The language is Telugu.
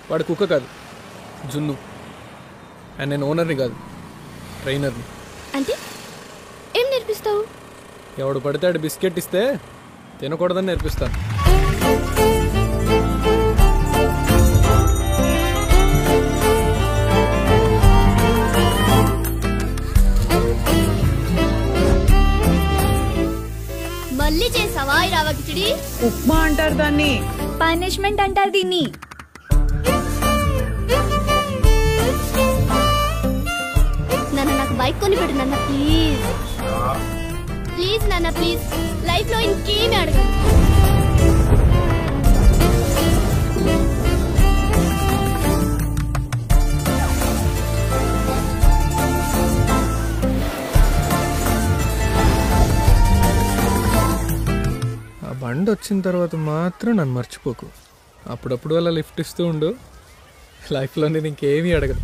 వాడు కుక్క కాదు, జున్ను. అండ్ నేను ఓనర్ని కాదు, ట్రైనర్ని. అంటే ఏం నేర్పిస్తావు? ఎవడు పడితే ఆడు బిస్కెట్ ఇస్తే తినకూడదని నేర్పిస్తాను. మళ్ళీ చేసావా ఈ రవ్వ కిచిడి? ఉప్మా అంటారు దాన్ని. పనిష్మెంట్ అంటారు దీన్ని. నాన్న నాకు బైక్ కొని పెట్టు నాన్న, ప్లీజ్ ప్లీజ్ నాన్న, ప్లీజ్. లైఫ్ లో ఇంకేమీ అడగదు. ఆ బండి వచ్చిన తర్వాత మాత్రం నన్ను మర్చిపోకు. అప్పుడప్పుడు అలా లిఫ్ట్ ఇస్తూ ఉండు. లైఫ్లో నేను ఇంకేమీ అడగదు.